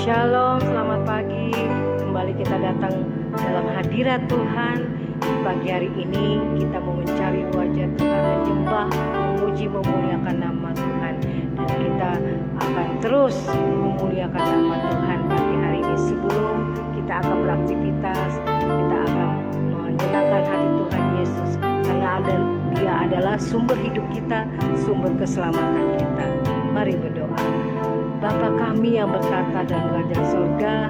Shalom, selamat pagi. Kembali kita datang dalam hadirat Tuhan. Di pagi hari ini kita mau mencari wajah Tuhan, menyembah, memuji, memuliakan nama Tuhan. Dan kita akan terus memuliakan nama Tuhan pagi hari ini. Sebelum kita akan beraktivitas, kita akan menyenangkan hati Tuhan Yesus. Karena Dia adalah sumber hidup kita, sumber keselamatan kita. Mari berdoa. Bapa kami yang berkata dalam kerajaan surga,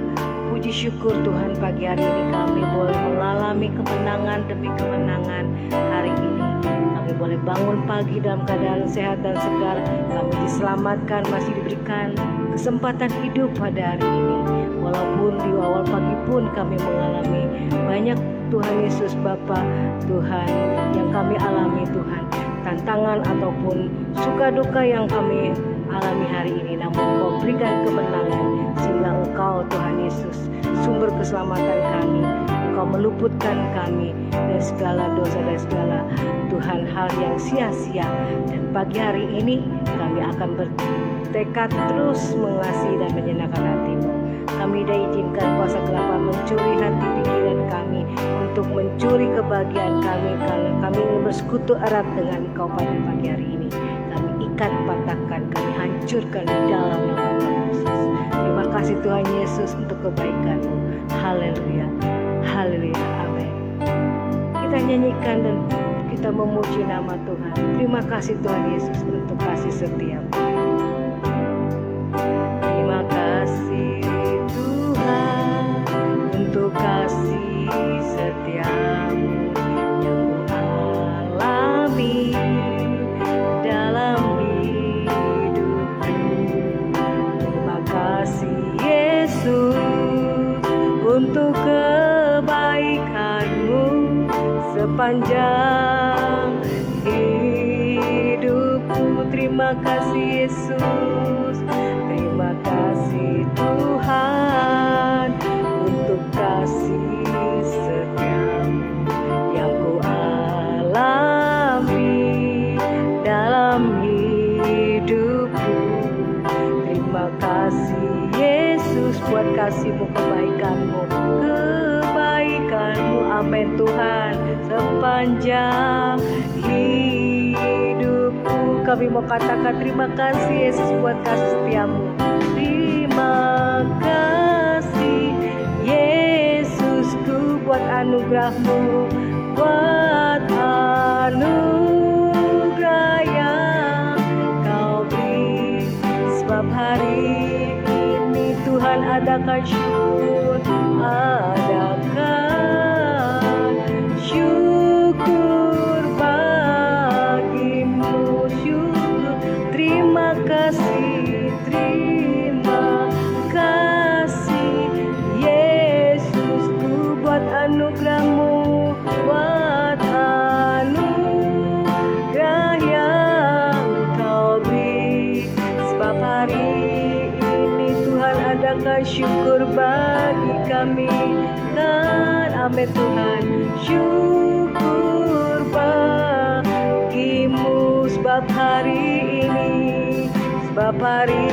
puji syukur Tuhan pagi hari ini kami boleh mengalami kemenangan demi kemenangan hari ini. Kami boleh bangun pagi dalam keadaan sehat dan segar. Kami diselamatkan, masih diberikan kesempatan hidup pada hari ini. Walaupun di awal pagi pun kami mengalami banyak Tuhan Yesus Bapa, Tuhan yang kami alami Tuhan, tantangan ataupun suka duka yang kami alami hari ini, namun Kau berikan kemenangan sehingga Engkau Tuhan Yesus sumber keselamatan kami. Engkau meluputkan kami dari segala dosa dan segala Tuhan hal yang sia-sia. Dan pagi hari ini kami akan bertekad terus mengasihi dan menyenangkan hati-Mu. Kami tidak izinkan kuasa gelap mencuri hati pikiran kami, untuk mencuri kebahagiaan kami, karena kami ingin bersekutu erat dengan Engkau pada pagi hari ini. Kami ikat, patahkan, kami hancurkan di dalam nama Tuhan Yesus. Terima kasih Tuhan Yesus untuk kebaikan-Mu. Haleluya, haleluya, amin. Kita nyanyikan dan kita memuji nama Tuhan. Terima kasih Tuhan Yesus untuk kasih setia-Mu. Terima kasih Tuhan untuk kasih setia-Mu yang Ku alami dalam hidupku. Terima kasih Yesus untuk kebaikan-Mu sepanjang hidupku. Terima kasih Yesus, terima kasih Tuhan untuk kasih setia-Mu yang Ku alami dalam hidupku. Terima kasih Yesus buat kasih-Mu, kebaikan-Mu, kebaikan-Mu, amin Tuhan. Sepanjang hidupku kami mau katakan terima kasih Yesus buat kasih setia-Mu. Terima kasih Yesusku buat anugerah-Mu, buat anugerah yang Kau beri. Sebab hari ini Tuhan adakan syukur, adakan syukur bagi-Mu, syukur. Terima kasih, terima kasih Yesusku buat anugerah-Mu, buat anugerah yang Kau beri. Sebab hari ini Tuhan adakan syukur bagi kami, dan amin Tuhan. Syukur bagi-Mu sebab hari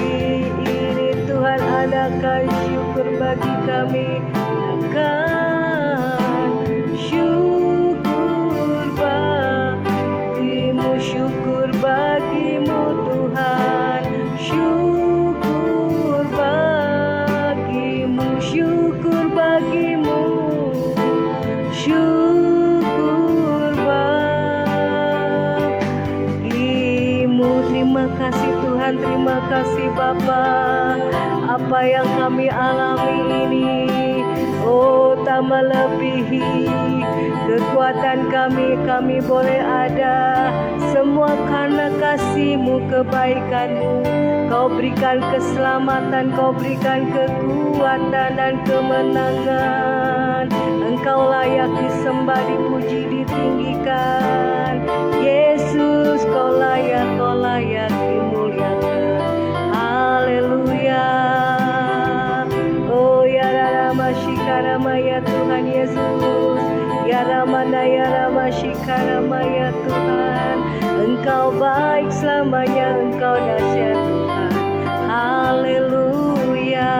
ini Tuhan adakan syukur bagi kami, akan syukur bagi-Mu, syukur bagi-Mu Tuhan, syukur bagi-Mu, syukur bagi-Mu, syukur bagi-Mu. Terima kasih Tuhan, terima kasih Bapa. Apa yang kami alami ini, oh tak melebihi kekuatan kami. Kami boleh ada semua karena kasih-Mu, kebaikan-Mu. Kau berikan keselamatan, Kau berikan kekuatan dan kemenangan. Engkau layak disembah, dipuji, ditinggikan. Yesus Kau layak dimuliakan. Haleluya. Oh ya Rama Shikarama ya Tuhan Yesus, ya Ramana ya Rama Shikarama ya Tuhan. Engkau baik selamanya, Engkau dahsyat Tuhan. Haleluya.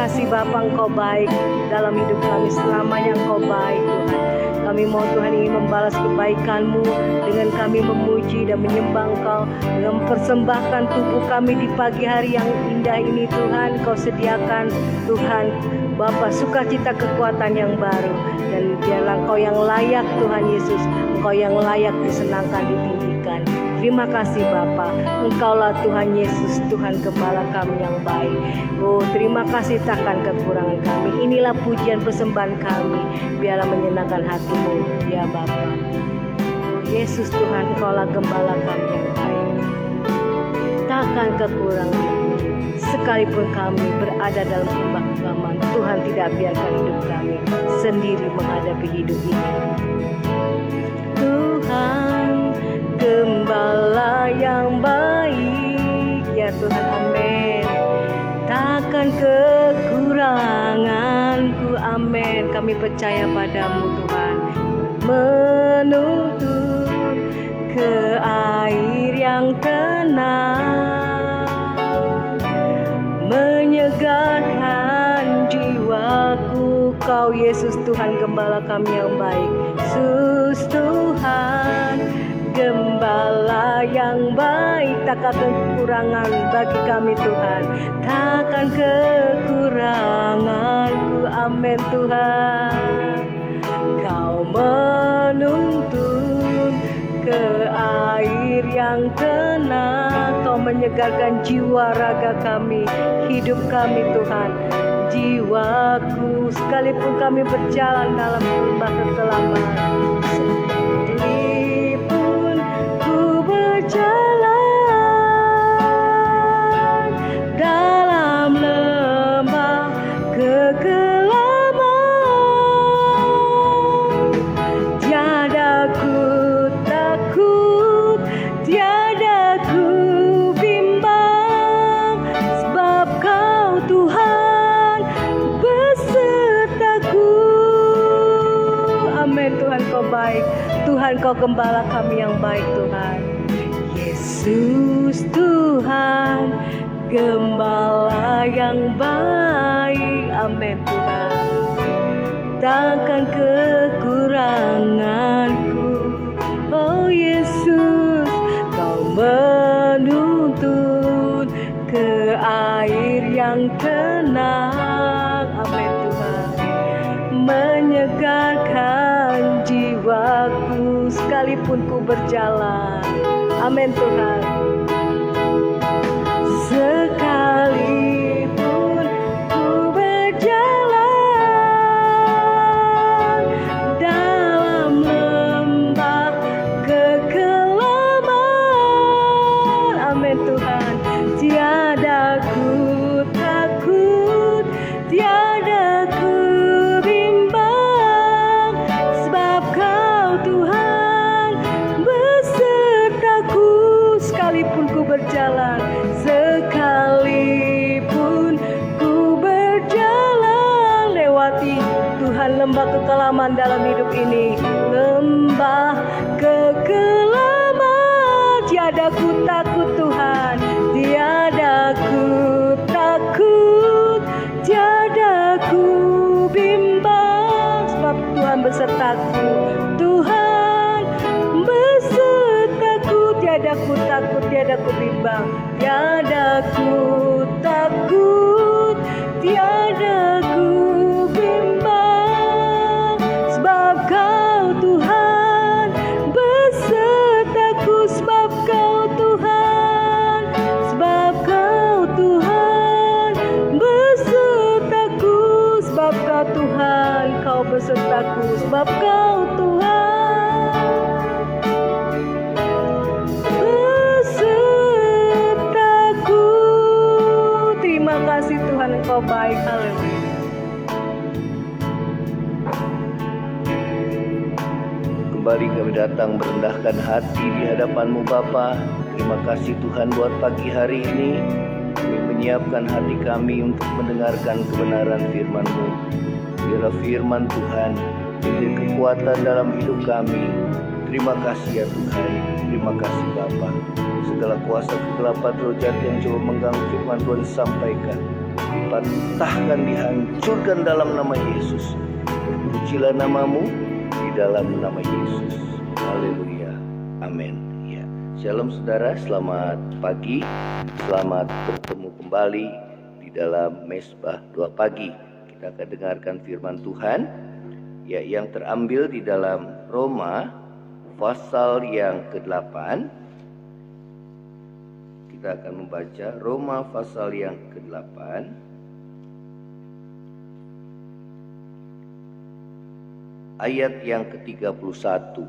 kasih Bapa, Engkau baik dalam hidup kami, selamanya Engkau baik Tuhan. Kami mau Tuhan ingin membalas kebaikan-Mu dengan kami memuji dan menyembah Engkau, dengan mempersembahkan tubuh kami di pagi hari yang indah ini Tuhan. Engkau sediakan Tuhan Bapa sukacita kekuatan yang baru, dan biarlah Engkau yang layak Tuhan Yesus, Engkau yang layak disenangkan, ditinggikan. Terima kasih Bapa, Engkaulah Tuhan Yesus, Tuhan Gembala kami yang baik. Oh, terima kasih takkan kekurangan kami. Inilah pujian persembahan kami, biarlah menyenangkan hati-Mu ya Bapa. Oh, Yesus Tuhan, Engkaulah Gembala kami yang baik, takkan kekurangan. Sekalipun kami berada dalam lembah kegelapan, Tuhan tidak biarkan hidup kami sendiri menghadapi hidup ini. Tuhan Gembala yang baik ya Tuhan, amin. Takkan kekuranganku, amin. Kami percaya padamu Tuhan, menuntun ke air yang tenang, menyegarkan jiwaku. Kau Yesus Tuhan Gembala kami yang baik, Yesus Tuhan Gembala yang baik, takkan kekurangan bagi kami Tuhan, takkan kekuranganku, amin Tuhan. Kau menuntun ke air yang tenang, Kau menyegarkan jiwa raga kami, hidup kami Tuhan, jiwaku. Sekalipun kami berjalan dalam lembah kekelaman, sekalipun ku berjalan dalam lembah kekelaman, tiada ku takut, tiada ku bimbang, sebab Kau Tuhan besertaku. Amin Tuhan, Kau baik Tuhan, Kau Gembala kami yang baik Tuhan. Yesus Tuhan Gembala yang baik, amin Tuhan. Takkan kekuranganku, oh Yesus. Kau menuntun ke air yang tenang, amin Tuhan. Menyegarkan jiwaku sekalipun ku berjalan, amin Tuhan. Sekalipun ku berjalan dalam lembah kekelaman, amin Tuhan. Tiada ku takut, tiada ku bimbang, sebab Kau Tuhan besertaku. Sekalipun ku berjalan, sekalipun ku berjalan lewati Tuhan lembah kekelaman dalam hidup ini, lembah kekelaman, tiada ku takut Tuhan, tiada ku takut, tiada ku bimbang, sebab Tuhan besertaku. Tuhan besertaku, tiada ku takut, tiada ku bimbang, tiada ku takut, tiada ku bimbang, sebab Kau Tuhan besertaku, sebab Kau Tuhan, sebab Kau Tuhan besertaku, sebab Kau Tuhan, Kau besertaku, sebab Kau Tuhan besertaku. Terima kasih Tuhan, Engkau baik. Haleluya. Kembali kami datang merendahkan hati di hadapan-Mu Bapa. Terima kasih Tuhan buat pagi hari ini. Kami menyiapkan hati kami untuk mendengarkan kebenaran firman-Mu. Biarlah firman Tuhan menjadi kekuatan dalam hidup kami. Terima kasih ya Tuhan. Terima kasih Bapa. Segala kuasa kegelapan roh jahat yang coba mengganggu firman Tuhan disampaikan, dipatahkan, dihancurkan dalam nama Yesus. Terpujilah namamu di dalam nama Yesus. Haleluya. Amin. Ya. Shalom saudara, selamat pagi. Selamat bertemu kembali di dalam Mesbah Doa Pagi. Kita akan dengarkan firman Tuhan ya, yang terambil di dalam Roma pasal yang ke-8. Kita akan membaca Roma pasal yang ke-8 ayat yang ke-31.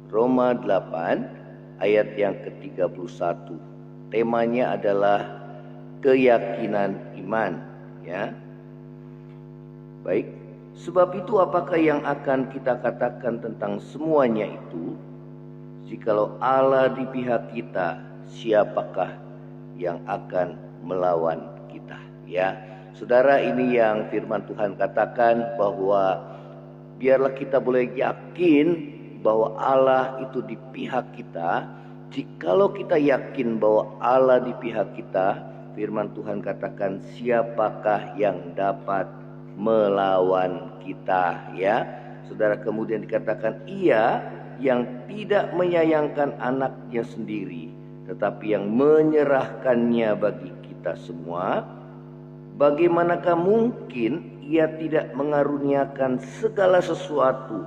Roma 8 ayat yang ke-31. Temanya adalah keyakinan iman, ya. Baik, sebab itu apakah yang akan kita katakan tentang semuanya itu? Jikalau Allah di pihak kita, siapakah yang akan melawan kita? Ya, saudara, ini yang firman Tuhan katakan, bahwa biarlah kita boleh yakin bahwa Allah itu di pihak kita. Jikalau kita yakin bahwa Allah di pihak kita, firman Tuhan katakan, siapakah yang dapat melawan kita? Ya, saudara, kemudian dikatakan, Ia yang tidak menyayangkan anaknya sendiri, tetapi yang menyerahkannya bagi kita semua, bagaimanakah mungkin Ia tidak mengaruniakan segala sesuatu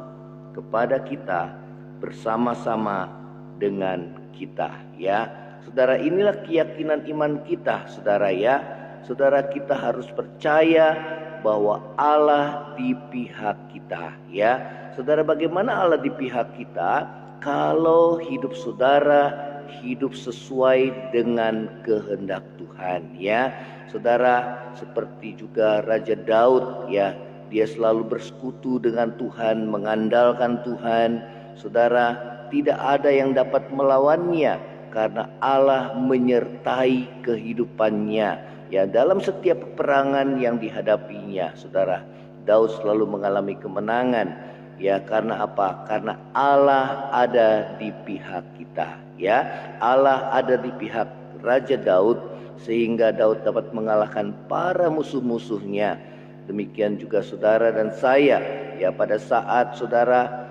kepada kita bersama-sama dengan kita? Ya, saudara, inilah keyakinan iman kita, saudara, ya. Saudara, kita harus percaya bahwa Allah di pihak kita, ya. Saudara, bagaimana Allah di pihak kita kalau hidup saudara hidup sesuai dengan kehendak Tuhan, ya. Saudara, seperti juga Raja Daud, ya, dia selalu bersekutu dengan Tuhan, mengandalkan Tuhan. Saudara, tidak ada yang dapat melawannya karena Allah menyertai kehidupannya. Ya, dalam setiap peperangan yang dihadapinya, saudara, Daud selalu mengalami kemenangan. Ya, karena apa? Karena Allah ada di pihak kita. Ya, Allah ada di pihak Raja Daud, sehingga Daud dapat mengalahkan para musuh-musuhnya. Demikian juga saudara dan saya. Ya, pada saat saudara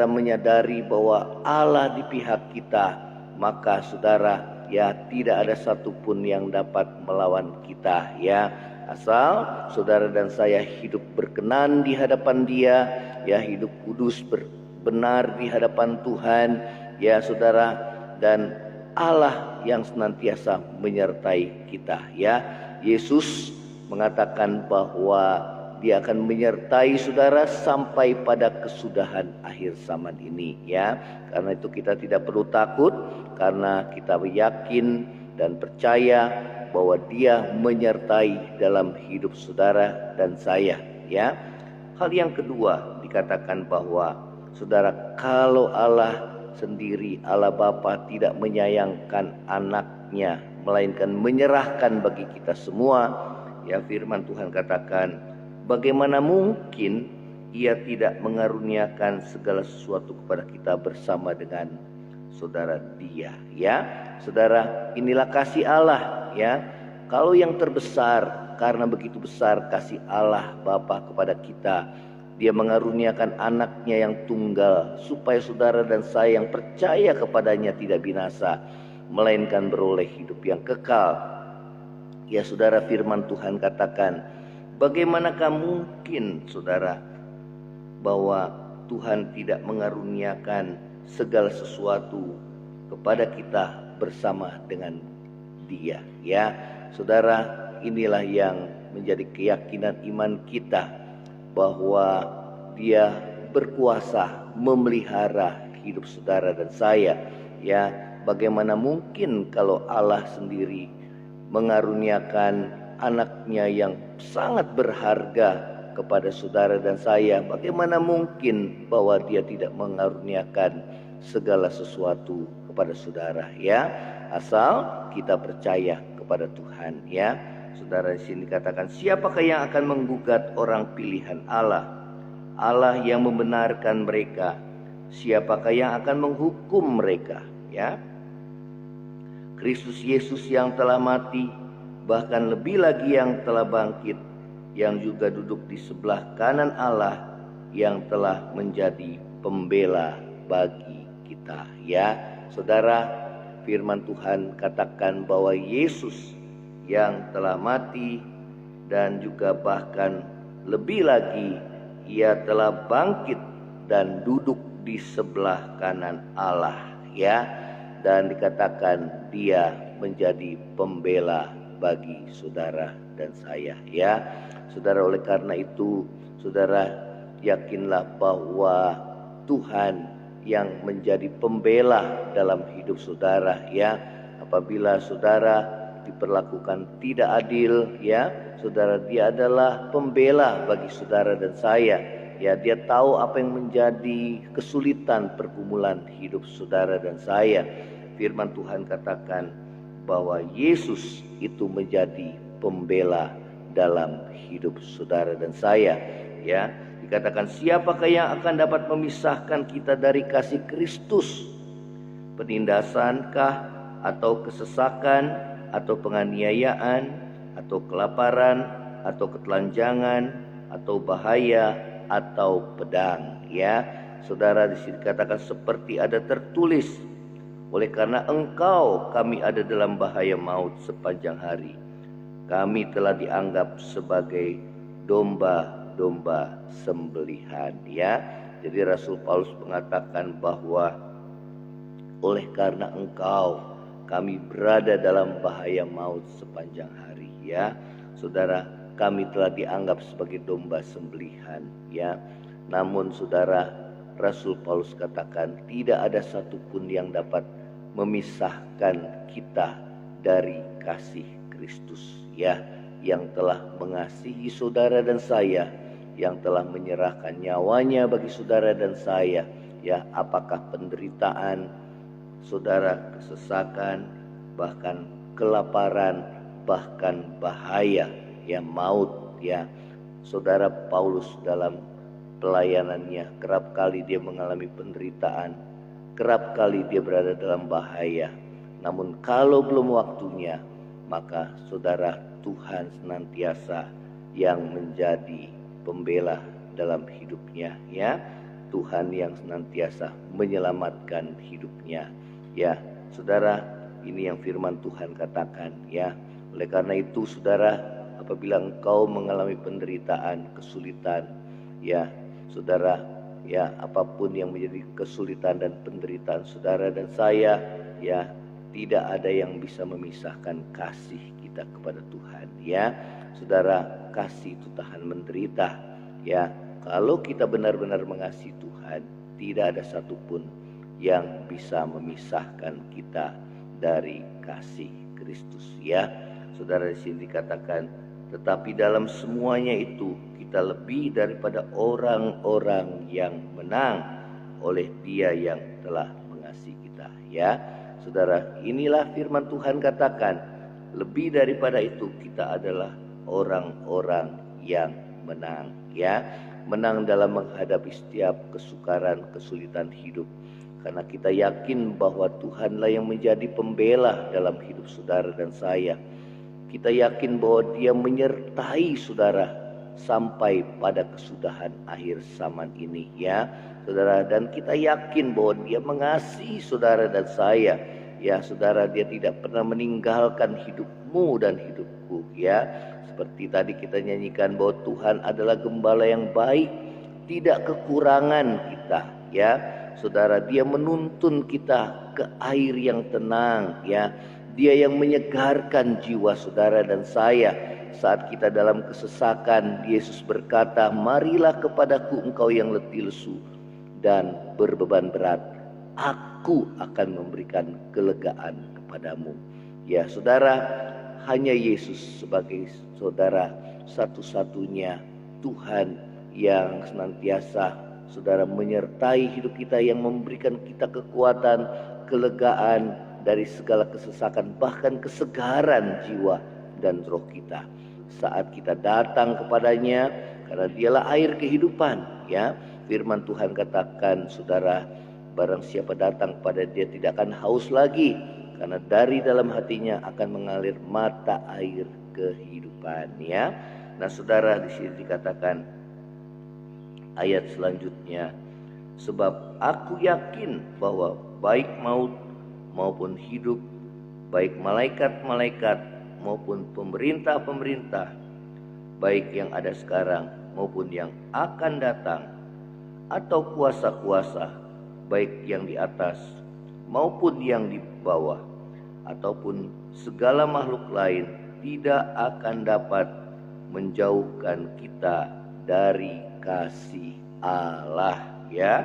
menyadari bahwa Allah di pihak kita, maka saudara, ya, tidak ada satupun yang dapat melawan kita, ya. Asal saudara dan saya hidup berkenan di hadapan Dia, ya, hidup kudus, benar di hadapan Tuhan, ya, saudara, dan Allah yang senantiasa menyertai kita, ya. Yesus mengatakan bahwa Dia akan menyertai saudara sampai pada kesudahan akhir zaman ini, ya. Karena itu kita tidak perlu takut, karena kita yakin dan percaya bahwa Dia menyertai dalam hidup saudara dan saya, ya. Hal yang kedua dikatakan bahwa saudara, kalau Allah sendiri, Allah Bapa, tidak menyayangkan anaknya, melainkan menyerahkan bagi kita semua, ya, firman Tuhan katakan, bagaimana mungkin Ia tidak mengaruniakan segala sesuatu kepada kita bersama dengan saudara Dia, ya. Saudara, inilah kasih Allah, ya. Kalau yang terbesar, karena begitu besar kasih Allah Bapa kepada kita, Dia mengaruniakan anaknya yang tunggal, supaya saudara dan saya yang percaya kepadanya tidak binasa, melainkan beroleh hidup yang kekal. Ya, saudara, firman Tuhan katakan, bagaimanakah mungkin, saudara, bahwa Tuhan tidak mengaruniakan segala sesuatu kepada kita bersama dengan Dia, ya. Saudara, inilah yang menjadi keyakinan iman kita, bahwa Dia berkuasa memelihara hidup saudara dan saya, ya. Bagaimana mungkin kalau Allah sendiri mengaruniakan anaknya yang sangat berharga kepada saudara dan saya, bagaimana mungkin bahwa Dia tidak mengaruniakan segala sesuatu kepada saudara, ya. Asal kita percaya kepada Tuhan, ya. Saudara, di sini katakan, siapakah yang akan menggugat orang pilihan Allah? Allah yang membenarkan mereka. Siapakah yang akan menghukum mereka, ya? Kristus Yesus yang telah mati bahkan lebih lagi yang telah bangkit, yang juga duduk di sebelah kanan Allah, yang telah menjadi pembela bagi kita. Ya, saudara, firman Tuhan katakan bahwa Yesus yang telah mati dan juga bahkan lebih lagi ia telah bangkit dan duduk di sebelah kanan Allah, ya, dan dikatakan dia menjadi pembela bagi saudara dan saya, ya. Saudara, oleh karena itu saudara yakinlah bahwa Tuhan yang menjadi pembela dalam hidup saudara, ya. Apabila saudara diperlakukan tidak adil, ya, saudara, dia adalah pembela bagi saudara dan saya. Ya, dia tahu apa yang menjadi kesulitan pergumulan hidup saudara dan saya. Firman Tuhan katakan bahwa Yesus itu menjadi pembela dalam hidup saudara dan saya. Ya, dikatakan siapakah yang akan dapat memisahkan kita dari kasih Kristus? Penindasankah, atau kesesakan, atau penganiayaan, atau kelaparan, atau ketelanjangan, atau bahaya, atau pedang? Ya, saudara, di sini dikatakan seperti ada tertulis, oleh karena engkau kami ada dalam bahaya maut sepanjang hari. Kami telah dianggap sebagai domba-domba sembelihan. Ya, jadi Rasul Paulus mengatakan bahwa oleh karena engkau kami berada dalam bahaya maut sepanjang hari. Ya, saudara, kami telah dianggap sebagai domba sembelihan. Ya, namun saudara, Rasul Paulus katakan tidak ada satupun yang dapat memisahkan kita dari kasih Kristus, ya, yang telah mengasihi saudara dan saya, yang telah menyerahkan nyawanya bagi saudara dan saya. Ya, apakah penderitaan, saudara, kesesakan, bahkan kelaparan, bahkan bahaya, ya, maut, ya. Saudara, Paulus dalam pelayanannya kerap kali dia mengalami penderitaan, kerap kali dia berada dalam bahaya. Namun kalau belum waktunya, maka saudara, Tuhan senantiasa yang menjadi pembela dalam hidupnya, ya. Tuhan yang senantiasa menyelamatkan hidupnya. Ya, saudara, ini yang firman Tuhan katakan, ya. Oleh karena itu saudara, apabila engkau mengalami penderitaan, kesulitan, ya, saudara, ya, apapun yang menjadi kesulitan dan penderitaan saudara dan saya, ya, tidak ada yang bisa memisahkan kasih kita kepada Tuhan, ya. Saudara, kasih itu tahan menderita, ya. Kalau kita benar-benar mengasihi Tuhan, tidak ada satupun yang bisa memisahkan kita dari kasih Kristus, ya. Saudara, di sini dikatakan, tetapi dalam semuanya itu kita lebih daripada orang-orang yang menang oleh Dia yang telah mengasihi kita, ya. Saudara, inilah firman Tuhan katakan, lebih daripada itu kita adalah orang-orang yang menang, ya. Menang dalam menghadapi setiap kesukaran, kesulitan hidup. Karena kita yakin bahwa Tuhanlah yang menjadi pembela dalam hidup saudara dan saya. Kita yakin bahwa Dia menyertai saudara sampai pada kesudahan akhir zaman ini, ya, saudara. Dan kita yakin bahwa Dia mengasihi saudara dan saya, ya, saudara. Dia tidak pernah meninggalkan hidupmu dan hidupku, ya. Seperti tadi kita nyanyikan bahwa Tuhan adalah gembala yang baik, tidak kekurangan kita, ya, saudara. Dia menuntun kita ke air yang tenang, ya. Dia yang menyegarkan jiwa saudara dan saya saat kita dalam kesesakan. Yesus berkata, marilah kepadaku engkau yang letih lesu dan berbeban berat, aku akan memberikan kelegaan kepadamu. Ya, saudara, hanya Yesus sebagai saudara satu-satunya Tuhan yang senantiasa saudara menyertai hidup kita, yang memberikan kita kekuatan, kelegaan dari segala kesesakan, bahkan kesegaran jiwa dan roh kita saat kita datang kepadanya, karena Dialah air kehidupan, ya. Firman Tuhan katakan, saudara, barang siapa datang kepada Dia tidak akan haus lagi, karena dari dalam hatinya akan mengalir mata air kehidupan. Ya, nah saudara, di sini dikatakan ayat selanjutnya, sebab aku yakin bahwa baik maut maupun hidup, baik malaikat-malaikat maupun pemerintah-pemerintah, baik yang ada sekarang maupun yang akan datang, atau kuasa-kuasa, baik yang di atas maupun yang di bawah, ataupun segala makhluk lain, tidak akan dapat menjauhkan kita dari kasih Allah, ya,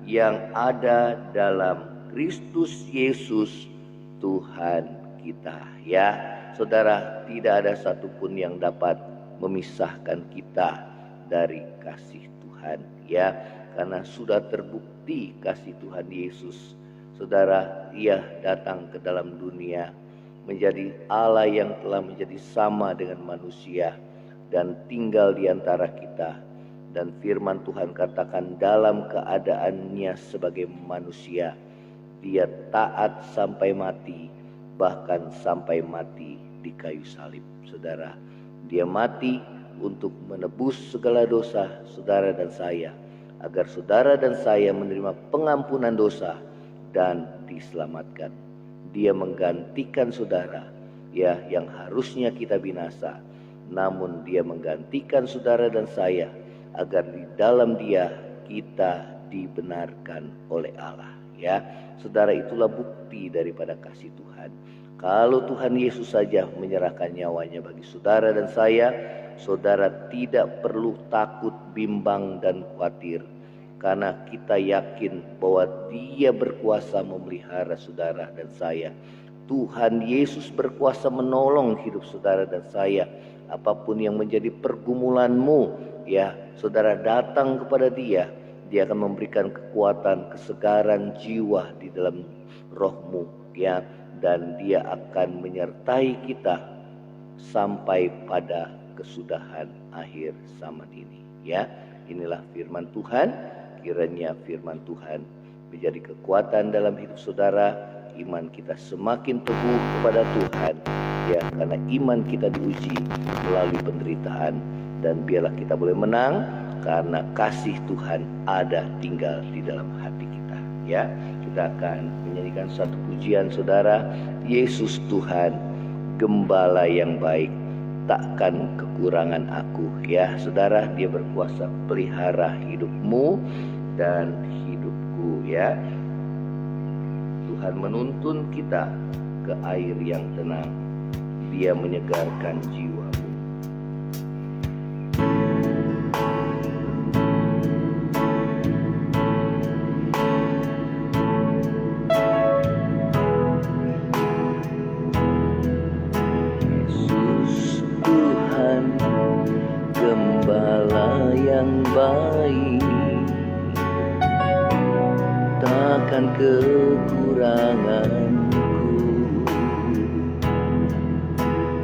yang ada dalam Kristus Yesus Tuhan kita. Ya, saudara, tidak ada satupun yang dapat memisahkan kita dari kasih Tuhan, ya, karena sudah terbukti kasih Tuhan Yesus. Saudara, Dia datang ke dalam dunia menjadi Allah yang telah menjadi sama dengan manusia dan tinggal di antara kita. Dan firman Tuhan katakan dalam keadaannya sebagai manusia, Dia taat sampai mati, bahkan sampai mati di kayu salib. Saudara, Dia mati untuk menebus segala dosa saudara dan saya, agar saudara dan saya menerima pengampunan dosa dan diselamatkan. Dia menggantikan saudara, ya, yang harusnya kita binasa, namun Dia menggantikan saudara dan saya agar di dalam Dia kita dibenarkan oleh Allah. Ya, saudara, itulah bukti daripada kasih Tuhan. Kalau Tuhan Yesus saja menyerahkan nyawanya bagi saudara dan saya, saudara tidak perlu takut, bimbang, dan khawatir, karena kita yakin bahwa Dia berkuasa memelihara saudara dan saya. Tuhan Yesus berkuasa menolong hidup saudara dan saya. Apapun yang menjadi pergumulanmu, ya, saudara datang kepada Dia. Dia akan memberikan kekuatan, kesegaran jiwa di dalam rohmu, ya, dan Dia akan menyertai kita sampai pada kesudahan akhir zaman ini. Ya, inilah firman Tuhan. Kiranya firman Tuhan menjadi kekuatan dalam hidup saudara. Iman kita semakin teguh kepada Tuhan, ya, karena iman kita diuji melalui penderitaan. Dan biarlah kita boleh menang karena kasih Tuhan ada tinggal di dalam hati kita. Ya, kita akan menyanyikan satu pujian, saudara. Yesus Tuhan, Gembala yang baik, takkan kekurangan aku. Ya, saudara, Dia berkuasa pelihara hidupmu dan hidupku. Ya, Tuhan menuntun kita ke air yang tenang. Dia menyegarkan jiwamu. Yesus Tuhan, Gembala yang baik, takkan kekuranganku.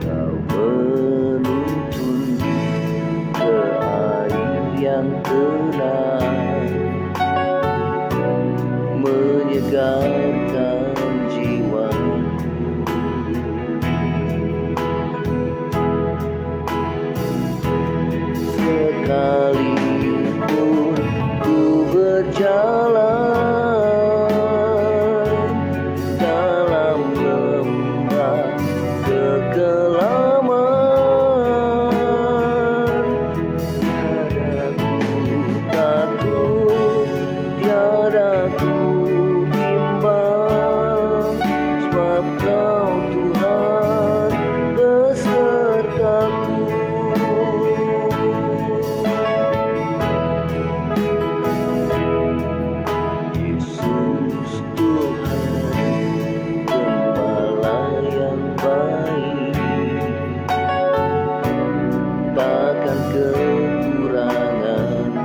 Kau menuntun ke air yang tenang, menyegarkan jiwaku. Sekalipun ku berjalan dalam lembah kekelaman, tiada ku takut, tiada ku bimbang, sebab Kau Tuhan besertaku. Yesus Tuhan, Gembala yang baik, takkan kekuranganku.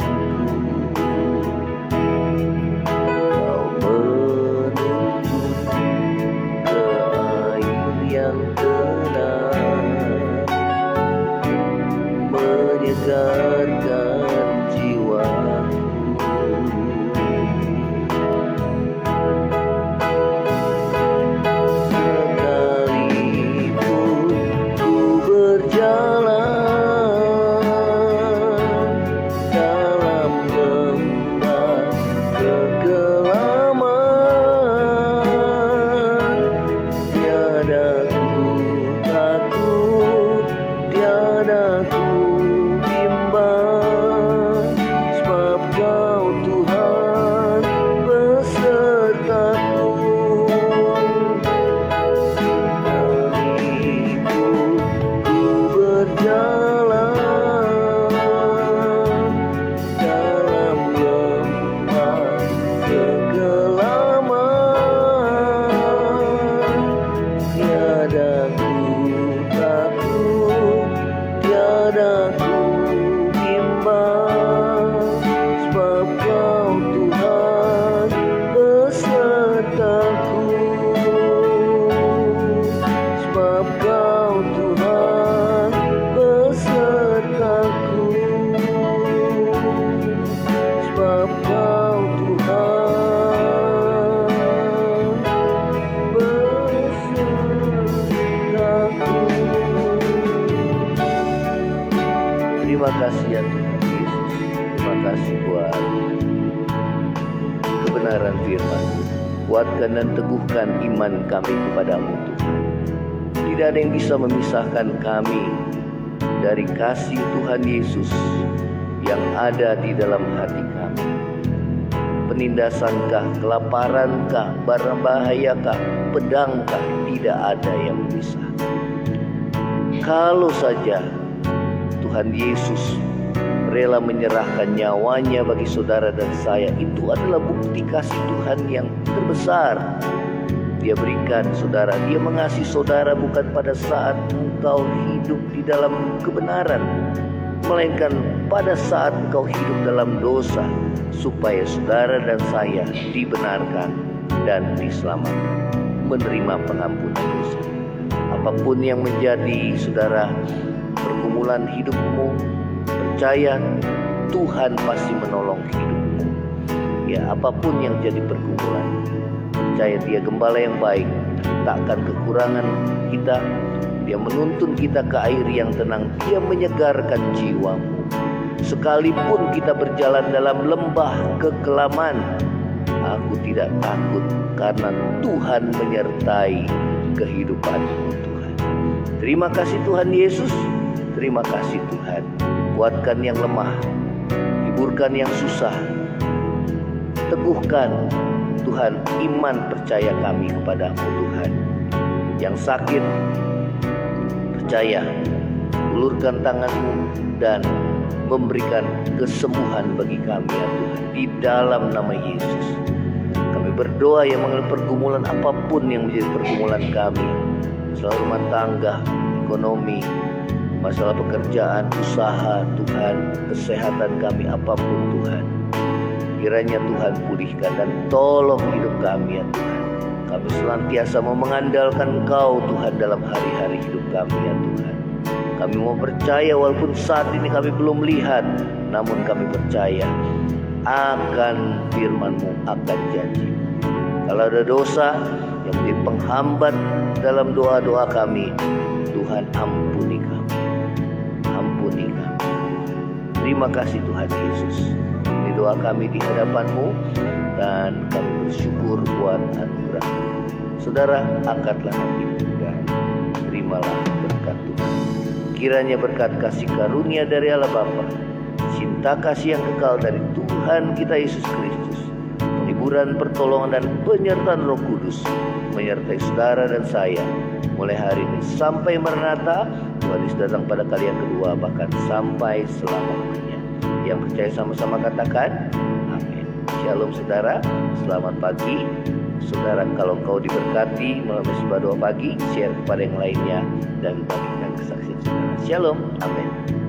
Kau menuntun ke air yang tenang, menyegarkan jiwaku. Terima kasih ya Tuhan Yesus. Terima kasih buat kebenaran firman. Kuatkan dan teguhkan iman kami kepadamu Tuhan. Tidak ada yang bisa memisahkan kami dari kasih Tuhan Yesus yang ada di dalam hati kami. Penindasankah, kelaparankah, bahayakah, pedangkah, tidak ada yang memisah. Kalau saja Tuhan Yesus rela menyerahkan nyawanya bagi saudara dan saya, itu adalah bukti kasih Tuhan yang terbesar. Dia berikan saudara, dia mengasihi saudara bukan pada saat engkau hidup di dalam kebenaran, melainkan pada saat engkau hidup dalam dosa, supaya saudara dan saya dibenarkan dan diselamatkan, menerima pengampunan dosa. Apapun yang menjadi saudara pergumulan hidupmu, percaya Tuhan pasti menolong hidupmu. Ya, apapun yang jadi pergumulan, percaya Dia gembala yang baik, tak akan kekurangan kita. Dia menuntun kita ke air yang tenang, Dia menyegarkan jiwamu. Sekalipun kita berjalan dalam lembah kekelaman, aku tidak takut, karena Tuhan menyertai kehidupanmu Tuhan. Terima kasih Tuhan Yesus. Terima kasih Tuhan. Kuatkan yang lemah, hiburkan yang susah, teguhkan Tuhan iman percaya kami kepadamu Tuhan. Yang sakit, percaya, ulurkan tanganmu dan memberikan kesembuhan bagi kami ya Tuhan, di dalam nama Yesus. Kami berdoa yang mengenai pergumulan apapun yang menjadi pergumulan kami, masalah rumah tangga, ekonomi, masalah pekerjaan, usaha Tuhan, kesehatan kami apapun Tuhan, kiranya Tuhan pulihkan dan tolong hidup kami ya Tuhan. Kami senantiasa mau mengandalkan Engkau Tuhan dalam hari-hari hidup kami ya Tuhan. Kami mau percaya walaupun saat ini kami belum lihat, namun kami percaya akan firman-Mu, akan janji. Kalau ada dosa yang menjadi penghambat dalam doa-doa kami, Tuhan ampuni kami. Ampuni kami. Terima kasih Tuhan Yesus. Ini doa kami di hadapan-Mu dan kami bersyukur buat anugerah. Saudara, angkatlah hatimu dan terimalah berkat Tuhan. Kiranya berkat kasih karunia dari Allah Bapa, cinta kasih yang kekal dari Tuhan kita Yesus Kristus, penghiburan, pertolongan dan penyertaan Roh Kudus menyertai saudara dan saya mulai hari ini sampai Maranatha, Tuhan Yesus datang pada kali yang kedua, bahkan sampai selama-lamanya. Yang percaya sama-sama katakan amin. Shalom saudara, selamat pagi. Saudara, kalau kau diberkati melalui sebuah doa pagi, share kepada yang lainnya dan bagikan kesaksian saudara. Shalom, amin.